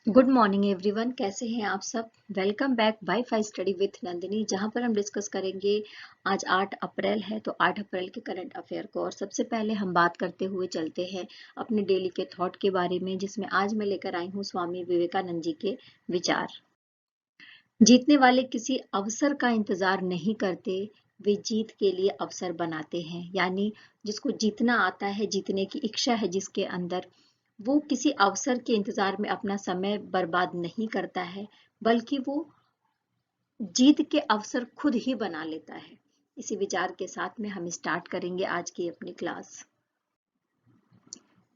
Good morning everyone, कैसे हैं आप सब। Welcome back wifi study with Nandini, जहां पर हम डिस्कस करेंगे। आज 8 अप्रैल है तो 8 अप्रैल के करंट अफेयर को। और सबसे पहले हम बात करते हुए चलते हैं अपने डेली के थॉट के बारे में, जिसमें आज मैं लेकर आई हूं स्वामी विवेकानंद जी के विचार। जीतने वाले किसी अवसर का इंतजार नहीं करते, वे जीत के लिए अवसर बनाते हैं। यानी जिसको जीतना आता है, जीतने की इच्छा है जिसके अंदर, वो किसी अवसर के इंतजार में अपना समय बर्बाद नहीं करता है, बल्कि वो जीत के अवसर खुद ही बना लेता है। इसी विचार के साथ में हम स्टार्ट करेंगे आज की अपनी क्लास।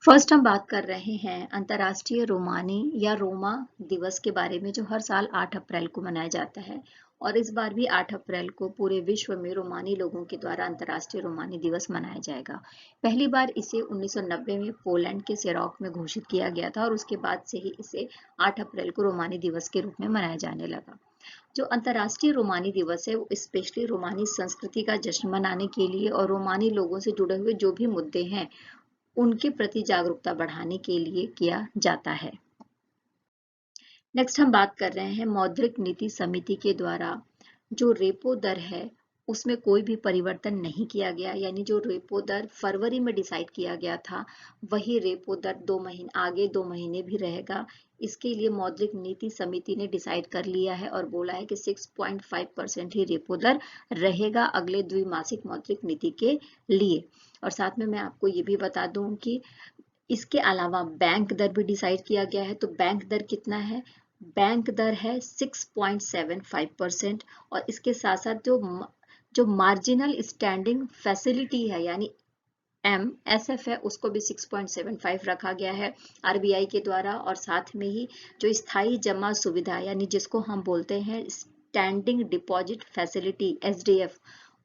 फर्स्ट हम बात कर रहे हैं अंतर्राष्ट्रीय रोमानी या रोमा दिवस के बारे में, जो हर साल 8 अप्रैल को मनाया जाता है। और इस बार भी 8 अप्रैल को पूरे विश्व में रोमानी लोगों के द्वारा अंतर्राष्ट्रीय रोमानी दिवस मनाया जाएगा। पहली बार इसे 1990 में पोलैंड के सेरॉक में घोषित किया गया था और उसके बाद से ही इसे 8 अप्रैल को रोमानी दिवस के रूप में मनाया जाने लगा। जो अंतर्राष्ट्रीय रोमानी दिवस है वो स्पेशली रोमानी संस्कृति का जश्न मनाने के लिए और रोमानी लोगों से जुड़े हुए जो भी मुद्दे हैं उनके प्रति जागरूकता बढ़ाने के लिए किया जाता है। नेक्स्ट हम बात कर रहे हैं मौद्रिक नीति समिति के द्वारा जो रेपो दर है उसमें कोई भी परिवर्तन नहीं किया गया। यानी जो रेपो दर फरवरी में डिसाइड किया गया था वही रेपो दर 2 महीने आगे 2 महीने भी रहेगा। इसके लिए मौद्रिक नीति समिति ने डिसाइड कर लिया है और बोला है कि 6.5% ही रेपो दर रहेगा अगले द्विमासिक मौद्रिक नीति के लिए। और साथ में मैं आपको ये भी बता दूं कि इसके अलावा बैंक दर भी डिसाइड किया गया है। तो बैंक दर कितना है? बैंक दर है 6.75%। और इसके साथ साथ जो मार्जिनल स्टैंडिंग फैसिलिटी है यानी MSF है उसको भी 6.75 रखा गया है RBI के द्वारा। और साथ में ही जो स्थायी जमा सुविधा यानी जिसको हम बोलते हैं स्टैंडिंग डिपॉजिट फैसिलिटी SDF,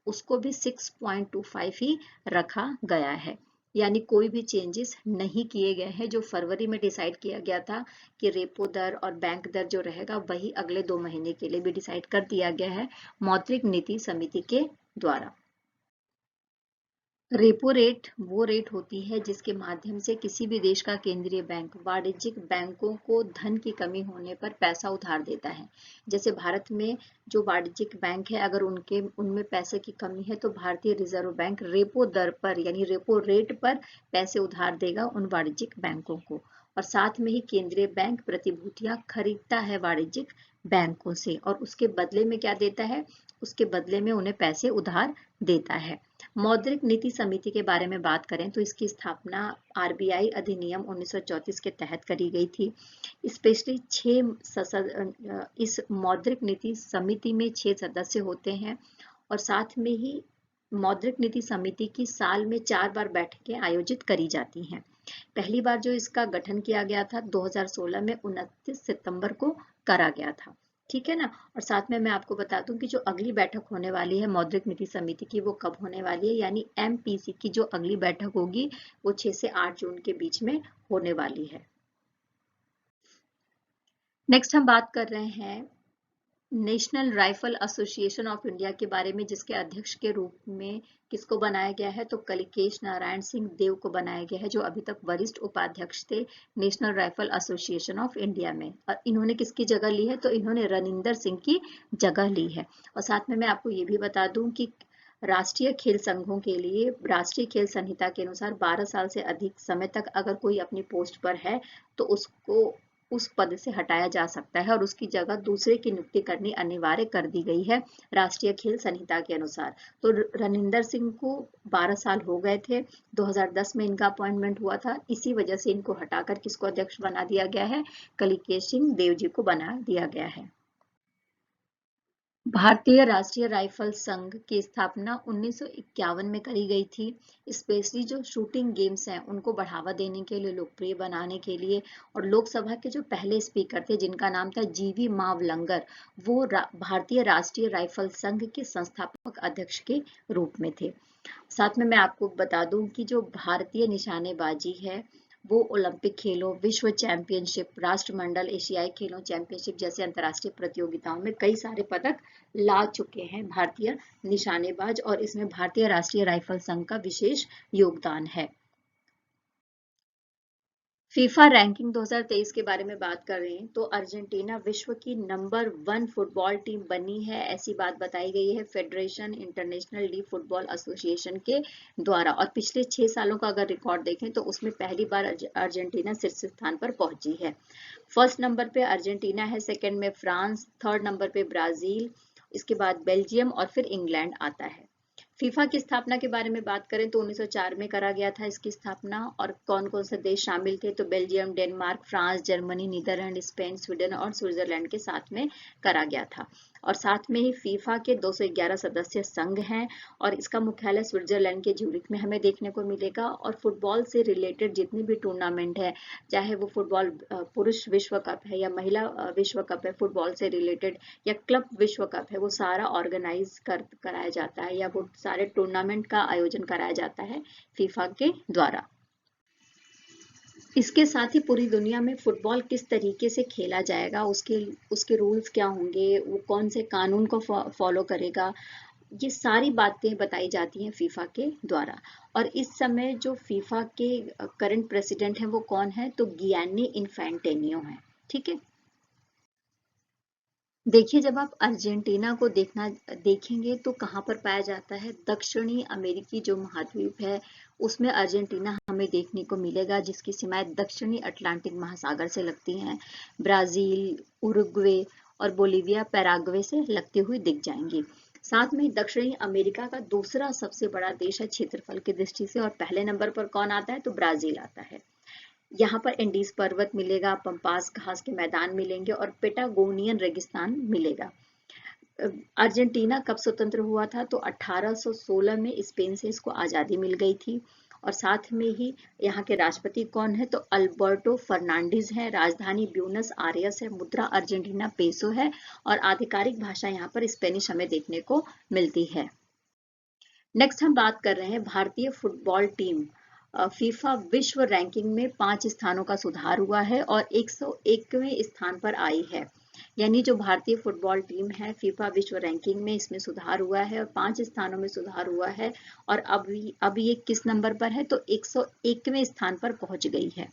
उसको भी 6.25 ही रखा गया है। यानी कोई भी चेंजेस नहीं किए गए हैं। जो फरवरी में डिसाइड किया गया था कि रेपो दर और बैंक दर जो रहेगा वही अगले 2 महीने के लिए भी डिसाइड कर दिया गया है मौद्रिक नीति समिति के द्वारा। रेपो रेट वो रेट होती है जिसके माध्यम से किसी भी देश का केंद्रीय बैंक वाणिज्यिक बैंकों को धन की कमी होने पर पैसा उधार देता है। जैसे भारत में जो वाणिज्यिक बैंक है, अगर उनमें पैसे की कमी है तो भारतीय रिजर्व बैंक रेपो दर पर यानी रेपो रेट पर पैसे उधार देगा उन वाणिज्यिक बैंकों को। और साथ में ही केंद्रीय बैंक प्रतिभूतियां खरीदता है वाणिज्यिक बैंकों से और उसके बदले में क्या देता है? उसके बदले में उन्हें पैसे उधार देता है। मौद्रिक नीति समिति के बारे में बात करें तो इसकी स्थापना RBI अधिनियम 1934 के तहत करी गई थी। स्पेशली इस मौद्रिक नीति समिति में 6 सदस्य होते हैं। और साथ में ही मौद्रिक नीति समिति की साल में 4 बार बैठकें आयोजित करी जाती हैं। पहली बार जो इसका गठन किया गया था 2016 में 29 सितंबर को करा गया था। ठीक है ना। और साथ में मैं आपको बता दूं कि जो अगली बैठक होने वाली है मौद्रिक नीति समिति की वो कब होने वाली है। यानी MPC की जो अगली बैठक होगी वो 6 से 8 जून के बीच में होने वाली है। नेक्स्ट हम बात कर रहे हैं national rifle association of India के बारे में, जिसके अध्यक्ष के रूप में किसको बनाया गया है? तो कलिकेश नारायण सिंह देव को बनाया गया है, जो अभी तक वरिष्ठ उपाध्यक्ष थे national rifle association of India में। और इन्होंने किसकी जगह ली है? तो इन्होंने रनिंदर सिंह की जगह ली है। और साथ में मैं आपको ये भी बता दूं कि राष्ट्रीय खेल संघों के लिए राष्ट्रीय खेल संहिता के अनुसार 12 साल से अधिक समय तक अगर कोई अपनी पोस्ट पर है तो उसको उस पद से हटाया जा सकता है और उसकी जगह दूसरे की नियुक्ति करनी अनिवार्य कर दी गई है राष्ट्रीय खेल संहिता के अनुसार। तो रनिंदर सिंह को 12 साल हो गए थे, 2010 में इनका अपॉइंटमेंट हुआ था। इसी वजह से इनको हटाकर किसको अध्यक्ष बना दिया गया है? कलिकेश सिंह देव जी को बना दिया गया है। भारतीय राष्ट्रीय राइफल संघ की स्थापना 1951 में करी गई थी। स्पेशली जो शूटिंग गेम्स हैं उनको बढ़ावा देने के लिए, लोकप्रिय बनाने के लिए। और लोकसभा के जो पहले स्पीकर थे जिनका नाम था GV मावलंकर, वो भारतीय राष्ट्रीय राइफल संघ के संस्थापक अध्यक्ष के रूप में थे। साथ में मैं आपको बता दूं कि जो भारतीय निशानेबाजी है वो ओलंपिक खेलों, विश्व चैंपियनशिप, राष्ट्रमंडल, एशियाई खेलों चैंपियनशिप जैसे अंतर्राष्ट्रीय प्रतियोगिताओं में कई सारे पदक ला चुके हैं भारतीय निशानेबाज। और इसमें भारतीय राष्ट्रीय राइफल संघ का विशेष योगदान है। फीफा रैंकिंग 2023 के बारे में बात कर रहे हैं तो अर्जेंटीना विश्व की नंबर 1 फुटबॉल टीम बनी है, ऐसी बात बताई गई है federation international D football association के द्वारा। और पिछले 6 सालों का अगर रिकॉर्ड देखें तो उसमें पहली बार अर्जेंटीना शीर्ष स्थान पर पहुंची है। फर्स्ट नंबर पे अर्जेंटीना है, सेकंड में फ्रांस, थर्ड नंबर पे ब्राजील, इसके बाद बेल्जियम और फिर इंग्लैंड आता है। फीफा की स्थापना के बारे में बात करें तो 1904 में करा गया था इसकी स्थापना। और कौन कौन से देश शामिल थे तो Belgium, Denmark, France, Germany, Netherland, Spain, Sweden और स्विट्जरलैंड के साथ में करा गया था। और साथ में ही फीफा के 211 सदस्य संघ हैं और इसका मुख्यालय स्विट्जरलैंड के ज्यूरिख में हमें देखने को मिलेगा। और फुटबॉल से रिलेटेड जितनी भी टूर्नामेंट है, चाहे वो फुटबॉल पुरुष विश्व कप है या महिला विश्व कप है, फुटबॉल से रिलेटेड या क्लब विश्व कप है, वो सारा ऑर्गेनाइज कराया जाता है या वो सारे टूर्नामेंट का आयोजन कराया जाता है फीफा के द्वारा। इसके साथ ही पूरी दुनिया में फुटबॉल किस तरीके से खेला जाएगा, उसके उसके रूल्स क्या होंगे, वो कौन से कानून को फॉलो करेगा, ये सारी बातें बताई जाती हैं फीफा के द्वारा। और इस समय जो फीफा के करंट प्रेसिडेंट हैं वो कौन है तो गियानी इन्फैंटिनो है। ठीक है, देखिए जब आप अर्जेंटीना को देखेंगे तो कहाँ पर पाया जाता है, दक्षिणी अमेरिकी जो महाद्वीप है उसमें अर्जेंटीना हमें देखने को मिलेगा, जिसकी सीमाएं दक्षिणी अटलांटिक महासागर से लगती हैं। ब्राजील, उरुग्वे और बोलीविया पैराग्वे से लगती हुई दिख जाएंगी। साथ में दक्षिणी अमेरिका का दूसरा सबसे बड़ा देश है क्षेत्रफल की दृष्टि से, और पहले नंबर पर कौन आता है तो ब्राजील आता है। यहाँ पर एंडीज पर्वत मिलेगा, पंपास घास के मैदान मिलेंगे और पेटागोनियन रेगिस्तान मिलेगा। अर्जेंटीना कब स्वतंत्र हुआ था तो 1816 में स्पेन से इसको आजादी मिल गई थी। और साथ में ही यहाँ के राष्ट्रपति कौन है तो अल्बर्टो फर्नांडिस है, राजधानी ब्यूनस आयर्स है, मुद्रा अर्जेंटीना पेसो है और आधिकारिक भाषा यहाँ पर स्पेनिश हमें देखने को मिलती है। नेक्स्ट हम बात कर रहे हैं भारतीय फुटबॉल टीम। फीफा विश्व रैंकिंग में 5 स्थानों का सुधार हुआ है और 101वें स्थान पर आई है। यानी जो भारतीय फुटबॉल टीम है फीफा विश्व रैंकिंग में इसमें सुधार हुआ है और 5 स्थानों में सुधार हुआ है। और अब ये किस नंबर पर है तो 101वें स्थान पर पहुंच गई है।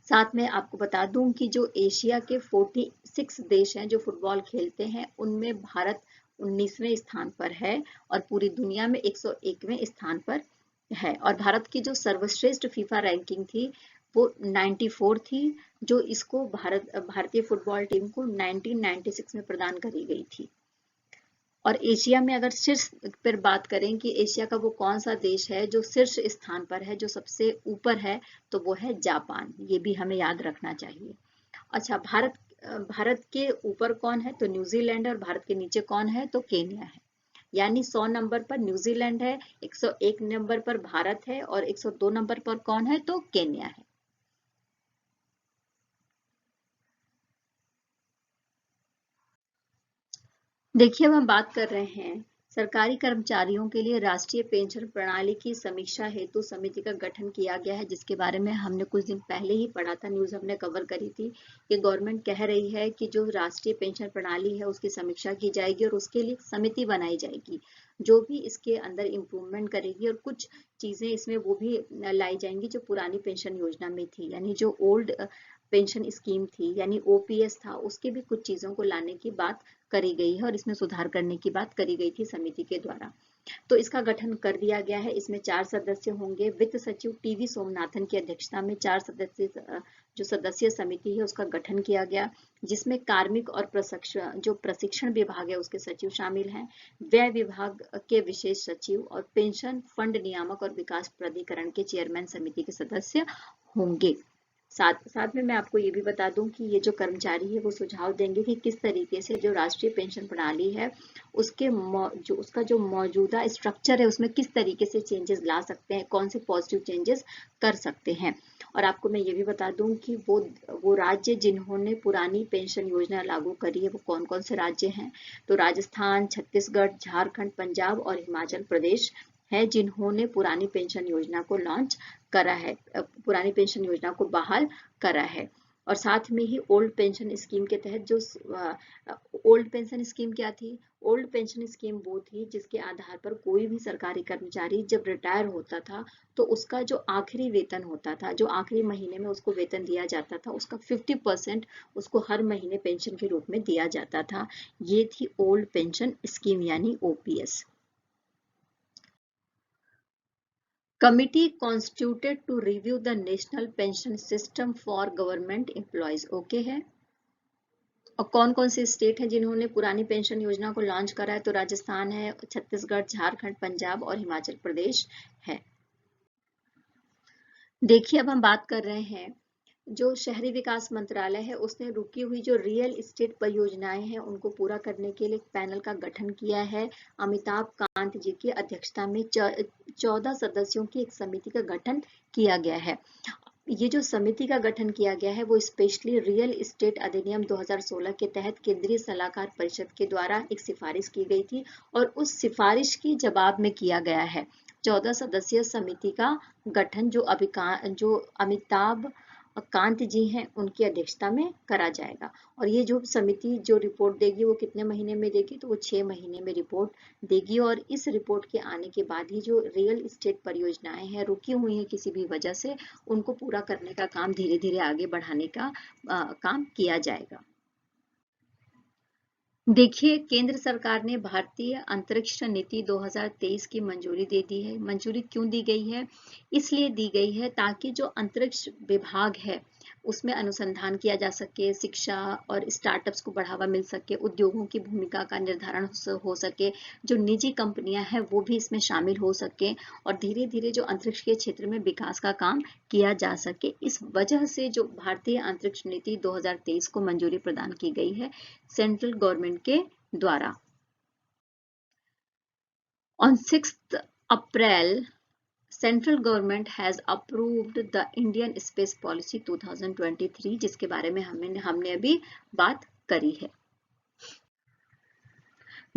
साथ में आपको बता दूं कि जो एशिया के 46 देश हैं जो फुटबॉल खेलते हैं उनमें भारत 19वें स्थान पर है और पूरी दुनिया में 101वें स्थान पर है। और भारत की जो सर्वश्रेष्ठ फीफा रैंकिंग थी वो 94 थी, जो इसको भारतीय फुटबॉल टीम को 1996 में प्रदान करी गई थी। और एशिया में अगर शीर्ष पर बात करें कि एशिया का वो कौन सा देश है जो शीर्ष स्थान पर है, जो सबसे ऊपर है, तो वो है जापान। ये भी हमें याद रखना चाहिए। अच्छा, भारत के ऊपर कौन है तो न्यूजीलैंड है और भारत के नीचे कौन है तो केन्या है। यानी 100 नंबर पर न्यूजीलैंड है, 101 नंबर पर भारत है और 102 नंबर पर कौन है तो केन्या है। देखिए अब हम बात कर रहे हैं सरकारी कर्मचारियों के लिए राष्ट्रीय पेंशन प्रणाली की समीक्षा हेतु समिति का गठन किया गया है, जिसके बारे में हमने कुछ दिन पहले ही पढ़ा था, न्यूज हमने कवर करी थी कि गवर्नमेंट कह रही है कि जो राष्ट्रीय पेंशन प्रणाली है उसकी समीक्षा की जाएगी और उसके लिए समिति बनाई जाएगी जो भी इसके अंदर इम्प्रूवमेंट करेगी और कुछ चीजें इसमें वो भी लाई जाएंगी जो पुरानी पेंशन योजना में थी, यानी जो ओल्ड पेंशन स्कीम थी यानी ओपीएस था, उसके भी कुछ चीजों को लाने की बात करी गई है और इसमें सुधार करने की बात करी गई थी समिति के द्वारा। तो इसका गठन कर दिया गया है। इसमें 4 सदस्य होंगे। वित्त सचिव टीवी सोमनाथन की अध्यक्षता में 4 सदस्य जो सदस्य समिति है उसका गठन किया गया, जिसमें कार्मिक और प्रशिक्षण विभाग है उसके सचिव शामिल हैं, व्यय विभाग के विशेष सचिव और पेंशन फंड नियामक और विकास प्राधिकरण के चेयरमैन समिति के सदस्य होंगे। साथ में मैं आपको ये भी बता दूं कि ये जो कर्मचारी है वो सुझाव देंगे कि किस तरीके से जो राष्ट्रीय पेंशन प्रणाली है उसका जो मौजूदा स्ट्रक्चर है उसमें किस तरीके से चेंजेस ला सकते हैं, कौन से पॉजिटिव चेंजेस कर सकते हैं। और आपको मैं ये भी बता दूं कि वो राज्य जिन्होंने पुरानी पेंशन योजना लागू करी है वो कौन कौन से राज्य हैं तो राजस्थान, छत्तीसगढ़, झारखंड, पंजाब और हिमाचल प्रदेश है जिन्होंने पुरानी पेंशन योजना को लॉन्च करा है, पुरानी पेंशन योजना को बहाल करा है। और साथ में ही ओल्ड पेंशन स्कीम के तहत जो ओल्ड पेंशन स्कीम क्या थी? ओल्ड पेंशन स्कीम वो थी जिसके आधार पर कोई भी सरकारी कर्मचारी जब रिटायर होता था तो उसका जो आखिरी वेतन होता था, जो आखिरी महीने में उसको वेतन दिया जाता था, उसका 50% उसको हर महीने पेंशन के रूप में दिया जाता था। ये थी ओल्ड पेंशन स्कीम यानी OPS. Committee constituted to review the national pension system for government employees. Okay है। और कौन कौन से स्टेट हैं जिन्होंने पुरानी पेंशन योजना को लॉन्च करा है? तो राजस्थान है, छत्तीसगढ़, झारखंड, पंजाब और हिमाचल प्रदेश है। देखिए अब हम बात कर रहे हैं जो शहरी विकास मंत्रालय है उसने रुकी हुई जो रियल एस्टेट परियोजनाएं हैं उनको पूरा करने के लिए एक पैनल का गठन किया है। अमिताभ कांत जी की अध्यक्षता में 14 सदस्यों की एक समिति का गठन किया गया है। ये जो समिति का गठन किया गया है वो स्पेशली रियल एस्टेट अधिनियम 2016 के तहत केंद्रीय सलाहकार परिषद के द्वारा एक सिफारिश की गई थी और उस सिफारिश की जवाब में किया गया है। 14 सदस्यीय समिति का गठन जो अमिताभ कांत जी हैं उनकी अध्यक्षता में करा जाएगा। और ये जो समिति जो रिपोर्ट देगी वो कितने महीने में देगी? तो वो 6 महीने में रिपोर्ट देगी। और इस रिपोर्ट के आने के बाद ही जो रियल एस्टेट परियोजनाएं हैं रुकी हुई हैं किसी भी वजह से, उनको पूरा करने का काम धीरे धीरे आगे बढ़ाने का काम किया जाएगा। देखिए केंद्र सरकार ने भारतीय अंतरिक्ष नीति 2023 की मंजूरी दे दी है। मंजूरी क्यों दी गई है? इसलिए दी गई है ताकि जो अंतरिक्ष विभाग है उसमें अनुसंधान किया जा सके, शिक्षा और स्टार्टअप्स को बढ़ावा मिल सके, उद्योगों की भूमिका का निर्धारण हो सके, जो निजी कंपनियां हैं वो भी इसमें शामिल हो सके और धीरे धीरे जो अंतरिक्ष के क्षेत्र में विकास का काम किया जा सके। इस वजह से जो भारतीय अंतरिक्ष नीति 2023 को मंजूरी प्रदान की गई है सेंट्रल गवर्नमेंट के द्वारा। On 6th April, central government has approved the Indian space policy 2023 जिसके बारे में हमने अभी बात करी है।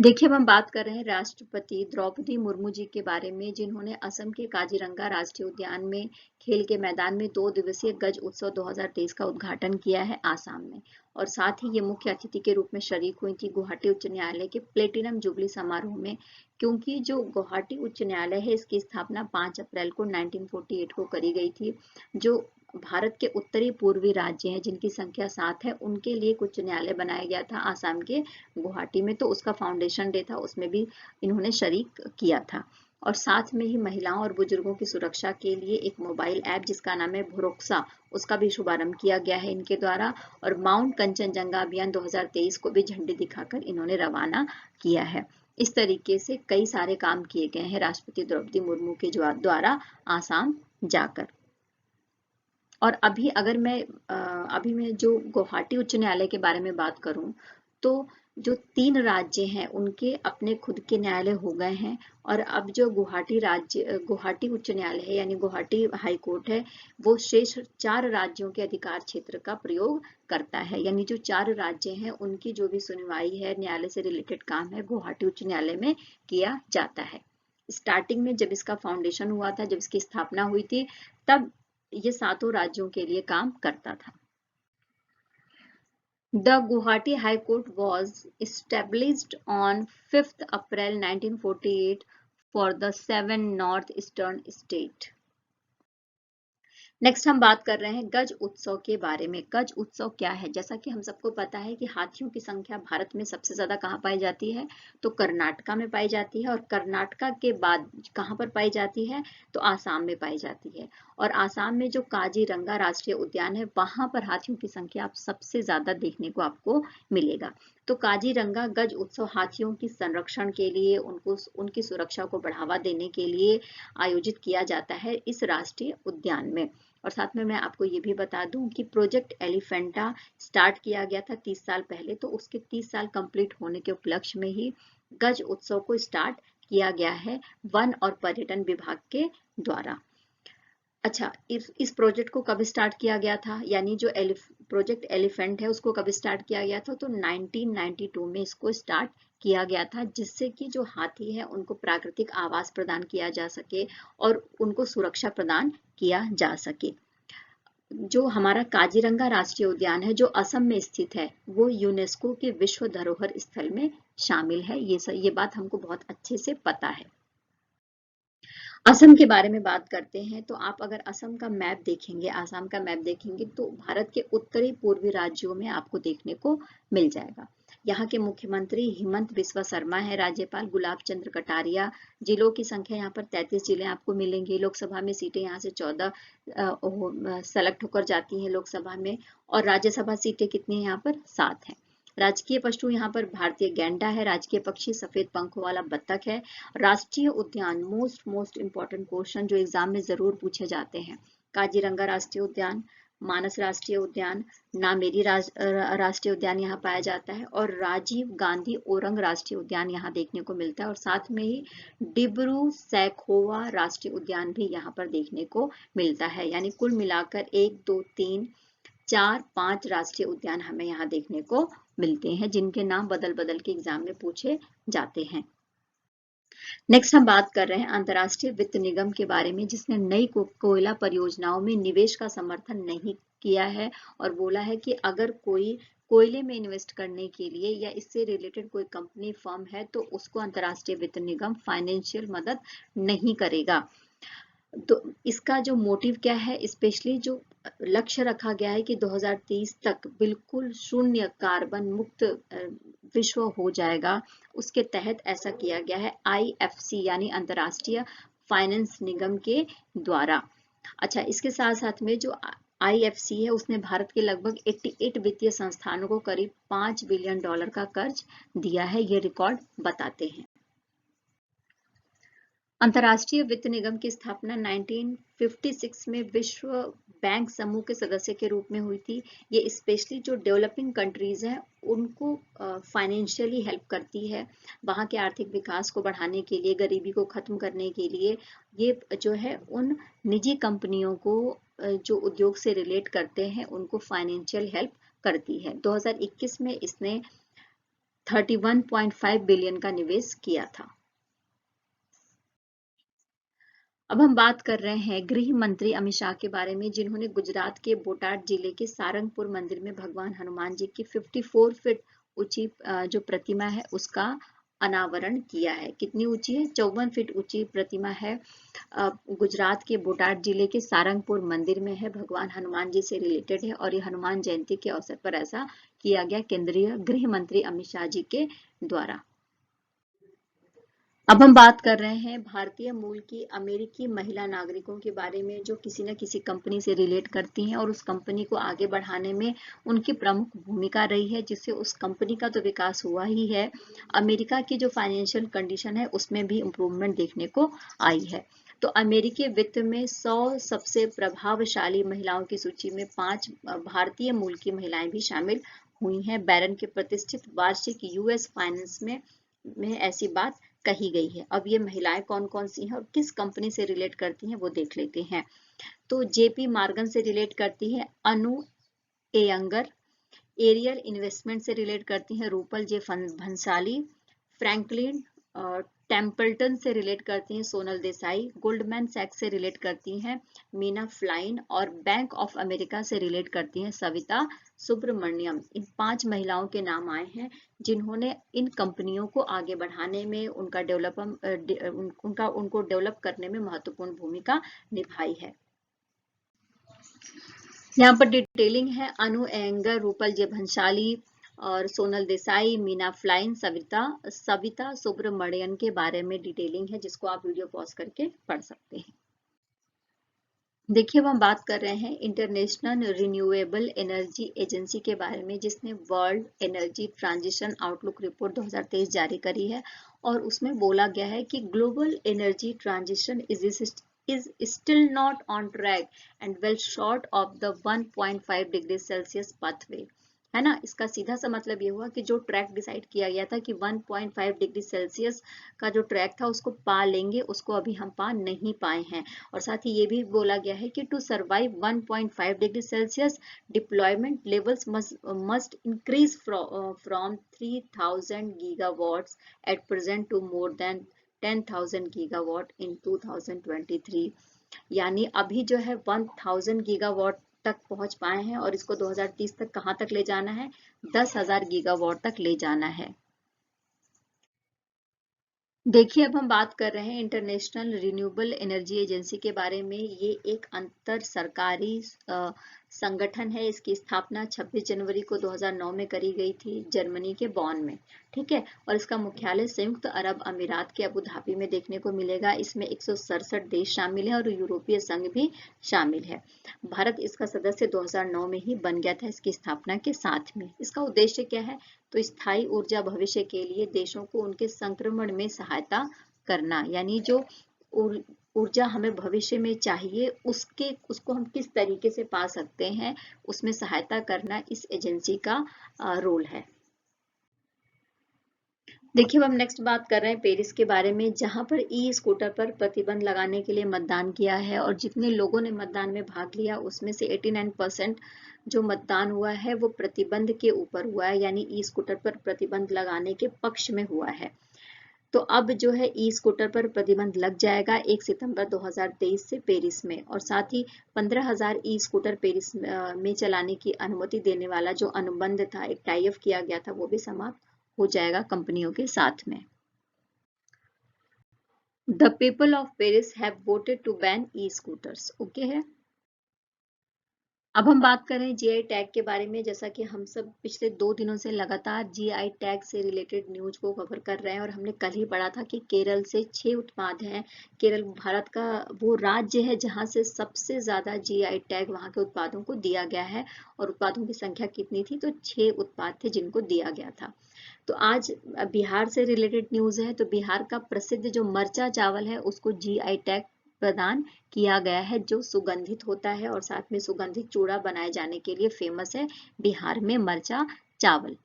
देखिए अब हम बात कर रहे हैं राष्ट्रपति द्रौपदी मुर्मू जी के बारे में जिन्होंने असम के काजीरंगा राष्ट्रीय उद्यान में खेल के मैदान में 2 दिवसीय गज उत्सव 2023 का उद्घाटन किया है आसाम में। और साथ ही ये मुख्य अतिथि के रूप में शरीक हुई थी गुवाहाटी उच्च न्यायालय के प्लेटिनम जुबली समारोह में। क्योंकि जो गुवाहाटी उच्च न्यायालय है इसकी स्थापना 5 अप्रैल को 1948 को करी गई थी। जो भारत के उत्तरी पूर्वी राज्य हैं जिनकी संख्या 7 है उनके लिए एक उच्च न्यायालय बनाया गया था आसाम के गुवाहाटी में, तो उसका फाउंडेशन डे था, उसमें भी इन्होंने शरीक किया था। और साथ में ही महिलाओं और बुजुर्गों की सुरक्षा के लिए एक मोबाइल ऐप जिसका नाम है भरोक्सा, उसका भी शुभारंभ किया गया है इनके द्वारा। और माउंट कंचनजंगा अभियान 2023 को भी झंडी दिखाकर इन्होंने रवाना किया है। इस तरीके से कई सारे काम किए गए हैं राष्ट्रपति द्रौपदी मुर्मू के द्वारा आसाम जाकर। और अभी अगर मैं जो गुवाहाटी उच्च न्यायालय के बारे में बात करूं तो जो 3 राज्य हैं उनके अपने खुद के न्यायालय हो गए हैं। और अब जो गुवाहाटी उच्च न्यायालय है यानी गुवाहाटी हाई कोर्ट है वो शेष 4 राज्यों के अधिकार क्षेत्र का प्रयोग करता है। यानी जो 4 राज्य हैं उनकी जो भी सुनवाई है न्यायालय से रिलेटेड काम है गुवाहाटी उच्च न्यायालय में किया जाता है। स्टार्टिंग में जब इसका फाउंडेशन हुआ था, जब इसकी स्थापना हुई थी, तब ये 7 राज्यों के लिए काम करता था। The Guwahati High Court was established on 5th April 1948 for the 7 northeastern states. Next हम बात कर रहे हैं गज उत्सव के बारे में। गज उत्सव क्या है? जैसा कि हम सबको पता है कि हाथियों की संख्या भारत में सबसे ज्यादा कहाँ पाई जाती है? तो कर्नाटका में पाई जाती है। और कर्नाटका के बाद कहाँ पर पाई जाती है? तो आसाम में पाई जाती है। और आसाम में जो काजीरंगा राष्ट्रीय उद्यान है वहां पर हाथियों की संख्या आप सबसे ज्यादा देखने को आपको मिलेगा। तो काजीरंगा गज उत्सव हाथियों की संरक्षण के लिए, उनकी सुरक्षा को बढ़ावा देने के लिए आयोजित किया जाता है इस राष्ट्रीय उद्यान में। और साथ में मैं आपको ये भी बता दूं कि प्रोजेक्ट एलिफेंटा स्टार्ट किया गया था 30 साल पहले, तो उसके 30 साल कंप्लीट होने के उपलक्ष्य में ही गज उत्सव को स्टार्ट किया गया है वन और पर्यटन विभाग के द्वारा। अच्छा, इस प्रोजेक्ट को कब स्टार्ट किया गया था? यानी जो प्रोजेक्ट एलिफेंट है उसको कब स्टार्ट किया गया था? तो 1992 में इसको स्टार्ट किया गया था, जिससे कि जो हाथी है उनको प्राकृतिक आवास प्रदान किया जा सके और उनको सुरक्षा प्रदान किया जा सके। जो हमारा काजीरंगा राष्ट्रीय उद्यान है जो असम में स्थित है, वो यूनेस्को के विश्व धरोहर स्थल में शामिल है। ये बात हमको बहुत अच्छे से पता है। असम के बारे में बात करते हैं तो आप अगर असम का मैप देखेंगे, आसाम का मैप देखेंगे तो भारत के उत्तरी पूर्वी राज्यों में आपको देखने को मिल जाएगा। यहाँ के मुख्यमंत्री हिमंत बिस्वा शर्मा है, राज्यपाल गुलाब चंद्र कटारिया। जिलों की संख्या यहाँ पर 33 जिले आपको मिलेंगे। लोकसभा में सीटें यहाँ से 14 सेलेक्ट होकर जाती हैं लोकसभा में, और राज्यसभा सीटें कितनी है यहाँ पर 7 है। राजकीय पशु यहाँ पर भारतीय गैंडा है। राजकीय पक्षी सफेद पंखों वाला बत्तख है। राष्ट्रीय उद्यान, मोस्ट इंपॉर्टेंट क्वेश्चन जो एग्जाम में जरूर पूछे जाते हैं, काजीरंगा राष्ट्रीय उद्यान, मानस राष्ट्रीय उद्यान, नामेरी राष्ट्रीय उद्यान यहाँ पाया जाता है, और राजीव गांधी ओरंग राष्ट्रीय उद्यान यहाँ देखने को मिलता है, और साथ में ही डिब्रू सैखोवा राष्ट्रीय उद्यान भी यहाँ पर देखने को मिलता है। यानी कुल मिलाकर 1 2 3 4 5 राष्ट्रीय उद्यान हमें यहाँ देखने को मिलते हैं, जिनके नाम बदल बदल के एग्जाम में पूछे जाते हैं। नेक्स्ट हम बात कर रहे हैं अंतर्राष्ट्रीय वित्त निगम के बारे में, जिसने नई कोयला परियोजनाओं में निवेश का समर्थन नहीं किया है, और बोला है कि अगर कोई कोयले में इन्वेस्ट करने के लिए या इससे रिलेटेड कोई कंपनी फर्म है तो उसको अंतर्राष्ट्रीय वित्त निगम फाइनेंशियल मदद नहीं करेगा। तो इसका जो मोटिव क्या है, स्पेशली जो लक्ष्य रखा गया है कि 2030 तक बिल्कुल शून्य कार्बन मुक्त विश्व हो जाएगा, उसके तहत ऐसा किया गया है IFC यानी अंतर्राष्ट्रीय फाइनेंस निगम के द्वारा। अच्छा, इसके साथ साथ में जो IFC है उसने भारत के लगभग 88 वित्तीय संस्थानों को करीब $5 बिलियन का कर्ज दिया है, ये रिकॉर्ड बताते हैं। अंतर्राष्ट्रीय वित्त निगम की स्थापना 1956 में विश्व बैंक समूह के सदस्य के रूप में हुई थी। ये स्पेशली जो डेवलपिंग कंट्रीज हैं उनको फाइनेंशियली हेल्प करती है, वहाँ के आर्थिक विकास को बढ़ाने के लिए, गरीबी को खत्म करने के लिए। ये जो है उन निजी कंपनियों को जो उद्योग से रिलेट करते हैं उनको फाइनेंशियल हेल्प करती है। 2021 में इसने 31.5 बिलियन का निवेश किया था। अब हम बात कर रहे हैं गृह मंत्री अमित शाह के बारे में, जिन्होंने गुजरात के बोटाड जिले के सारंगपुर मंदिर में भगवान हनुमान जी की 54 फीट ऊंची जो प्रतिमा है उसका अनावरण किया है। कितनी ऊंची है? 54 फीट ऊंची प्रतिमा है। गुजरात के बोटाड जिले के सारंगपुर मंदिर में है, भगवान हनुमान जी से रिलेटेड है, और ये हनुमान जयंती के अवसर पर ऐसा किया गया केंद्रीय गृह मंत्री अमित शाह जी के द्वारा। अब हम बात कर रहे हैं भारतीय मूल की अमेरिकी महिला नागरिकों के बारे में, जो किसी न किसी कंपनी से रिलेट करती हैं और उस कंपनी को आगे बढ़ाने में उनकी प्रमुख भूमिका रही है, जिससे उस कंपनी का तो विकास हुआ ही है, अमेरिका की जो फाइनेंशियल कंडीशन है उसमें भी इम्प्रूवमेंट देखने को आई है। तो अमेरिकी वित्त में 100 सबसे प्रभावशाली महिलाओं की सूची में 5 भारतीय मूल की महिलाएं भी शामिल हुई हैं। बैरन के प्रतिष्ठित वार्षिक US फाइनेंस में ऐसी बात कही गई है। अब ये महिलाएं कौन कौन सी हैं और किस कंपनी से रिलेट करती हैं वो देख लेते हैं। तो JP मॉर्गन से रिलेट करती है अनु एयंगर, एरियल इन्वेस्टमेंट से रिलेट करती हैं रूपल जे भंसाली, फ्रैंकलिन टेम्पल्टन से रिलेट करती हैं सोनल देसाई, गोल्डमैन सैक्स से रिलेट करती हैं मीना फ्लाइन, और बैंक ऑफ अमेरिका से रिलेट करती हैं सविता सुब्रमण्यम। इन 5 महिलाओं के नाम आए हैं जिन्होंने इन कंपनियों को आगे बढ़ाने में, उनको डेवलप करने में महत्वपूर्ण भूमिका निभाई है। यहाँ पर डिटेलिंग है अनु एंगर, रूपल जे भंसाली और सोनल देसाई, मीना फ्लाइन, सविता सुब्रमण्यन के बारे में डिटेलिंग है, जिसको आप वीडियो पॉज करके पढ़ सकते हैं। देखिए, अब हम बात कर रहे हैं इंटरनेशनल रिन्यूएबल एनर्जी एजेंसी के बारे में, जिसने world energy transition outlook report 2023 जारी करी है, और उसमें बोला गया है कि global energy transition is still not on track and well short of the 1.5 degree Celsius pathway, है ना। इसका सीधा सा मतलब ये हुआ कि जो ट्रैक डिसाइड किया गया था कि 1.5 डिग्री सेल्सियस का जो ट्रैक था उसको पा लेंगे, उसको अभी हम पा नहीं पाए हैं। और साथ ही ये भी बोला गया है कि to survive 1.5 degree Celsius deployment levels must increase from 3000 gigawatts at present to more than 10,000 gigawatt in 2023। यानी अभी जो है 1000 गीगावाट तक पहुंच पाए हैं और इसको 2030 तक कहां तक ले जाना है, 10,000 गीगावाट तक ले जाना है। देखिए, अब हम बात कर रहे हैं इंटरनेशनल रिन्यूएबल एनर्जी एजेंसी के बारे में। ये एक अंतर सरकारी संगठन है। इसकी स्थापना 26 जनवरी को 2009 में करी गई थी जर्मनी के बॉन में, ठीक है। और इसका मुख्यालय संयुक्त अरब अमीरात के अबू धाबी में देखने को मिलेगा। इसमें 167 देश शामिल है और यूरोपीय संघ भी शामिल है। भारत इसका सदस्य 2009 में ही बन गया था इसकी स्थापना के साथ में। इसका उद्देश्य क्या है, तो स्थायी ऊर्जा भविष्य के लिए देशों को उनके संक्रमण में सहायता करना, यानी जो ऊर्जा हमें भविष्य में चाहिए उसको हम किस तरीके से पा सकते हैं, उसमें सहायता करना इस एजेंसी का रोल है। देखिए, अब हम नेक्स्ट बात कर रहे हैं पेरिस के बारे में, जहां पर ई स्कूटर पर प्रतिबंध लगाने के लिए मतदान किया है और जितने लोगों ने मतदान में भाग लिया उसमें से 89% जो मतदान हुआ है वो प्रतिबंध के ऊपर हुआ है, यानी ई स्कूटर पर प्रतिबंध लगाने के पक्ष में हुआ है। तो अब जो है ई स्कूटर पर प्रतिबंध लग जाएगा 1 सितंबर 2023 से पेरिस में, और साथ ही 15,000 ई स्कूटर पेरिस में चलाने की अनुमति देने वाला जो अनुबंध था, एक टाई अप किया गया था, वो भी समाप्त हो जाएगा कंपनियों के साथ में। The people of Paris have voted to ban e scooters, okay है। अब हम बात करें जीआई टैग के बारे में। जैसा कि हम सब पिछले 2 दिनों से लगातार जीआई टैग से रिलेटेड न्यूज को कवर कर रहे हैं और हमने कल ही पढ़ा था कि केरल से 6 उत्पाद हैं। केरल भारत का वो राज्य है जहां से सबसे ज्यादा जीआई टैग वहां के उत्पादों को दिया गया है, और उत्पादों की संख्या कितनी थी, तो 6 उत्पाद थे जिनको दिया गया था। तो आज बिहार से रिलेटेड न्यूज है। तो बिहार का प्रसिद्ध जो मरचा चावल है उसको जीआई टैग प्रदान किया गया है, जो सुगंधित होता है और साथ में सुगंधित चूड़ा बनाए जाने के लिए फेमस है बिहार में मरचा चावल।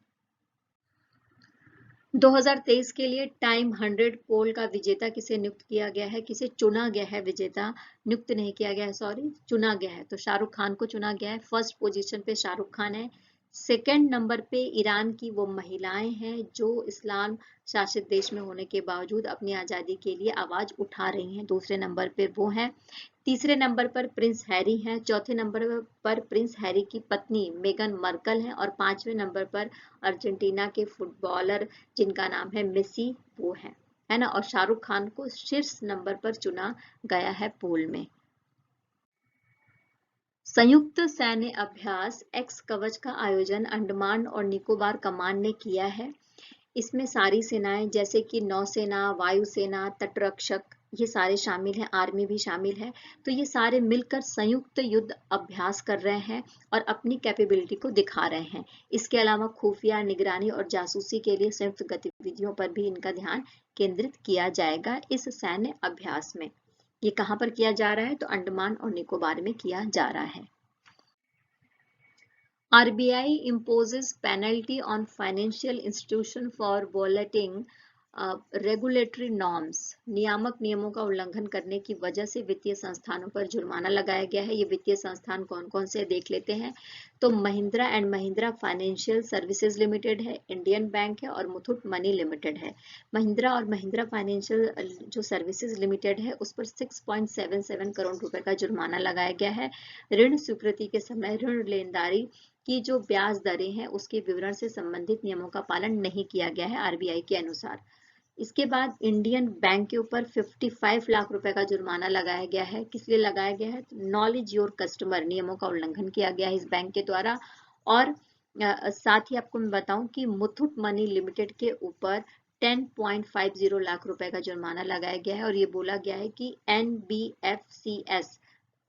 2023 के लिए टाइम 100 पोल का विजेता किसे नियुक्त किया गया है, किसे चुना गया है, विजेता नियुक्त नहीं किया गया है, सॉरी, चुना गया है। तो शाहरुख खान को चुना गया है। फर्स्ट पोजीशन पे शाहरुख खान है। सेकंड नंबर पे ईरान की वो महिलाएं हैं जो इस्लाम शासित देश में होने के बावजूद अपनी आजादी के लिए आवाज उठा रही हैं। दूसरे नंबर पे वो हैं। तीसरे नंबर पर प्रिंस हैरी हैं। चौथे नंबर पर प्रिंस हैरी की पत्नी मेगन मर्कल हैं। और 5वें नंबर पर अर्जेंटीना के फुटबॉलर जिनका नाम है मेसी, वो है ना। और शाहरुख खान को शीर्ष नंबर पर चुना गया है पोल में। संयुक्त सैन्य अभ्यास एक्स कवच का आयोजन अंडमान और निकोबार कमान ने किया है। इसमें सारी सेनाएं जैसे कि नौसेना, वायुसेना, तटरक्षक, ये सारे शामिल हैं, आर्मी भी शामिल है। तो ये सारे मिलकर संयुक्त युद्ध अभ्यास कर रहे हैं और अपनी कैपेबिलिटी को दिखा रहे हैं। इसके अलावा खुफिया, निगरानी और जासूसी के लिए संयुक्त गतिविधियों पर भी इनका ध्यान केंद्रित किया जाएगा इस सैन्य अभ्यास में। ये कहाँ पर किया जा रहा है, तो अंडमान और निकोबार में किया जा रहा है। RBI imposes penalty on financial institution for violating regulatory norms. नियामक नियमों का उल्लंघन करने की वजह से वित्तीय संस्थानों पर जुर्माना लगाया गया है। ये वित्तीय संस्थान कौन कौन से देख लेते हैं। तो Mahindra and Mahindra financial services limited है, इंडियन बैंक है और मुथूट मनी लिमिटेड है। महिंद्रा और महिंद्रा फाइनेंशियल जो सर्विसेज लिमिटेड है उस पर 6.77 करोड़ रुपए का जुर्माना लगाया गया है। ऋण स्वीकृति के समय ऋण लेनदारी की जो ब्याज दरें हैं उसके विवरण से संबंधित नियमों का पालन नहीं किया गया है आरबीआई के अनुसार। इसके बाद इंडियन बैंक के ऊपर 55 लाख रुपए का जुर्माना लगाया गया है। किस लिए लगाया गया है, नॉलेज योर कस्टमर नियमों का उल्लंघन किया गया है इस बैंक के द्वारा। और साथ ही आपको मैं बताऊं कि मुथूट मनी लिमिटेड के ऊपर 10.50 लाख रुपए का जुर्माना लगाया गया है। और ये बोला गया है कि NBFCS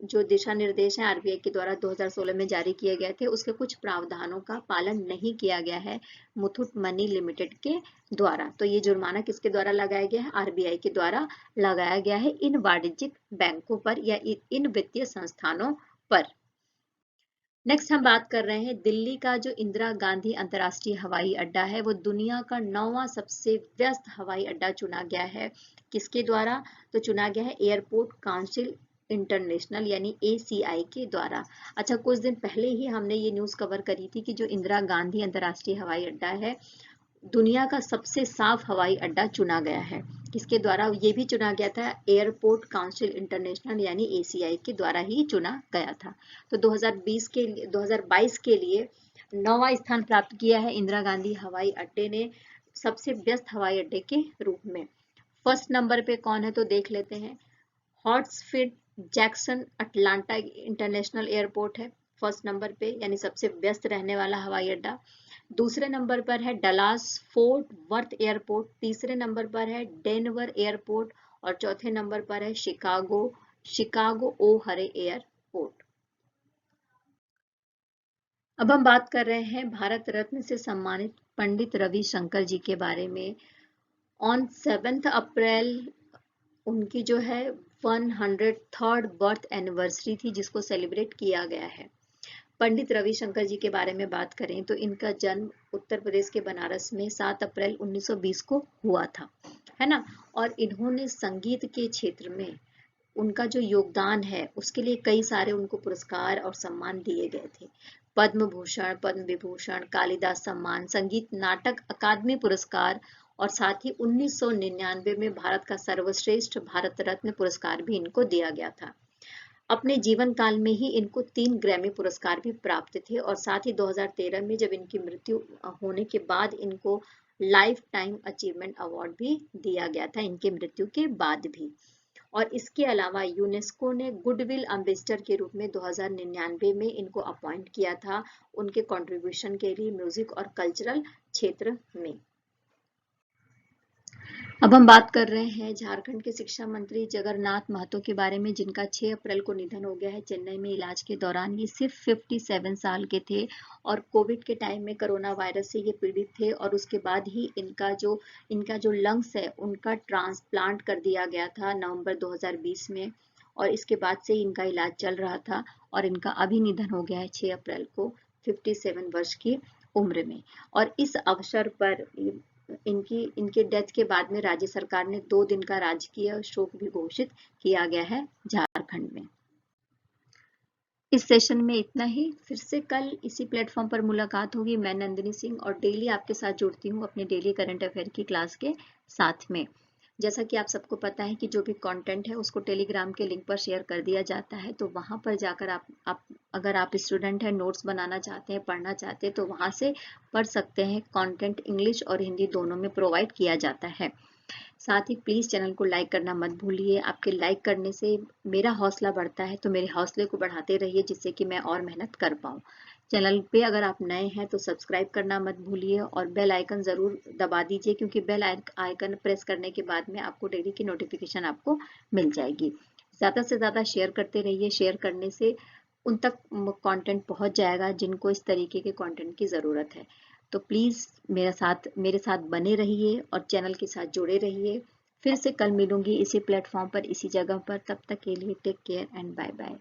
जो दिशा निर्देश है आरबीआई के द्वारा 2016 में जारी किए गए थे उसके कुछ प्रावधानों का पालन नहीं किया गया है मुथूट मनी लिमिटेड के द्वारा। तो ये जुर्माना किसके द्वारा लगाया गया है, आरबीआई के द्वारा लगाया गया है इन वाणिज्यिक बैंकों पर या इन वित्तीय संस्थानों पर। नेक्स्ट हम बात कर रहे हैं दिल्ली का जो इंदिरा गांधी अंतर्राष्ट्रीय हवाई अड्डा है वो दुनिया का 9वां सबसे व्यस्त हवाई अड्डा चुना गया है। किसके द्वारा, तो चुना गया है एयरपोर्ट काउंसिल इंटरनेशनल यानी ACI के द्वारा। अच्छा, कुछ दिन पहले ही हमने ये न्यूज कवर करी थी कि जो इंदिरा गांधी अंतर्राष्ट्रीय हवाई अड्डा है दुनिया का सबसे साफ हवाई अड्डा चुना गया है। किसके द्वारा ये भी चुना गया था? एयरपोर्ट काउंसिल इंटरनेशनल यानी एसीआई के द्वारा ही चुना गया था। तो 2022 के लिए 9वां स्थान प्राप्त किया है इंदिरा गांधी हवाई अड्डे ने सबसे व्यस्त हवाई अड्डे के रूप में। फर्स्ट नंबर पे कौन है तो देख लेते हैं। हॉट्सफील्ड जैक्सन अटलांटा इंटरनेशनल एयरपोर्ट है फर्स्ट नंबर पे, यानी सबसे व्यस्त रहने वाला हवाई अड्डा। दूसरे नंबर पर है डलास फोर्ट वर्थ एयरपोर्ट, तीसरे नंबर पर है डेनवर एयरपोर्ट और चौथे नंबर पर है शिकागो ओ हरे एयरपोर्ट। अब हम बात कर रहे हैं भारत रत्न से सम्मानित पंडित रविशंकर जी के बारे में। ऑन 7 अप्रैल उनकी जो है 103rd बर्थ एनिवर्सरी थी जिसको सेलिब्रेट किया गया है। पंडित रविशंकर जी के बारे में बात करें तो इनका जन्म उत्तर प्रदेश के बनारस में 7 अप्रैल 1920 को हुआ था, है ना। और इन्होंने संगीत के क्षेत्र में उनका जो योगदान है उसके लिए कई सारे उनको पुरस्कार और सम्मान दिए गए थे। पद्म भूषण, पद्म विभूषण, कालिदास सम्मान, संगीत नाटक अकादमी पुरस्कार और साथ ही 1999 में भारत का सर्वश्रेष्ठ भारत रत्न पुरस्कार भी इनको दिया गया था। अपने जीवन काल में ही इनको 3 ग्रैमी पुरस्कार भी प्राप्त थे और साथ ही 2013 में जब इनकी मृत्यु होने के बाद इनको लाइफ टाइम अचीवमेंट अवार्ड भी दिया गया था इनके मृत्यु के बाद भी। और इसके अलावा यूनेस्को ने गुडविल एम्बेसडर के रूप में 2099 में इनको अपॉइंट किया था उनके कंट्रीब्यूशन के लिए म्यूजिक और कल्चरल क्षेत्र में। अब हम बात कर रहे हैं झारखंड के शिक्षा मंत्री जगन्नाथ महतो के बारे में, जिनका 6 अप्रैल को निधन हो गया है चेन्नई में इलाज के दौरान। ये सिर्फ 57 साल के थे और कोविड के टाइम में कोरोना वायरस से ये पीड़ित थे और उसके बाद ही इनका जो लंग्स है उनका ट्रांसप्लांट कर दिया गया था नवंबर 2020 में और इसके बाद से इनका इलाज चल रहा था और इनका अभी निधन हो गया है 6 अप्रैल को 57 वर्ष की उम्र में। और इस अवसर पर इनके डेथ के बाद में राज्य सरकार ने 2 दिन का राजकीय शोक भी घोषित किया गया है झारखंड में। इस सेशन में इतना ही। फिर से कल इसी प्लेटफॉर्म पर मुलाकात होगी। मैं नंदिनी सिंह और डेली आपके साथ जुड़ती हूँ अपने डेली करंट अफेयर की क्लास के साथ में। जैसा कि आप सबको पता है कि जो भी कंटेंट है उसको टेलीग्राम के लिंक पर शेयर कर दिया जाता है, तो वहां पर जाकर अगर आप स्टूडेंट हैं, नोट्स बनाना चाहते हैं, पढ़ना चाहते हैं तो वहां से पढ़ सकते हैं। कंटेंट इंग्लिश और हिंदी दोनों में प्रोवाइड किया जाता है। साथ ही प्लीज चैनल को लाइक करना मत भूलिए। आपके लाइक करने से मेरा हौसला बढ़ता है, तो मेरे हौसले को बढ़ाते रहिए जिससे कि मैं और मेहनत कर पाऊँ। चैनल पे अगर आप नए हैं तो सब्सक्राइब करना मत भूलिए और बेल आइकन जरूर दबा दीजिए, क्योंकि बेल आइकन प्रेस करने के बाद में आपको डेली की नोटिफिकेशन आपको मिल जाएगी। ज़्यादा से ज़्यादा शेयर करते रहिए। शेयर करने से उन तक कंटेंट पहुंच जाएगा जिनको इस तरीके के कंटेंट की ज़रूरत है। तो प्लीज़ मेरे साथ बने रहिए और चैनल के साथ जुड़े रहिए। फिर से कल मिलूंगी इसी प्लेटफॉर्म पर, इसी जगह पर। तब तक के लिए take care and bye bye.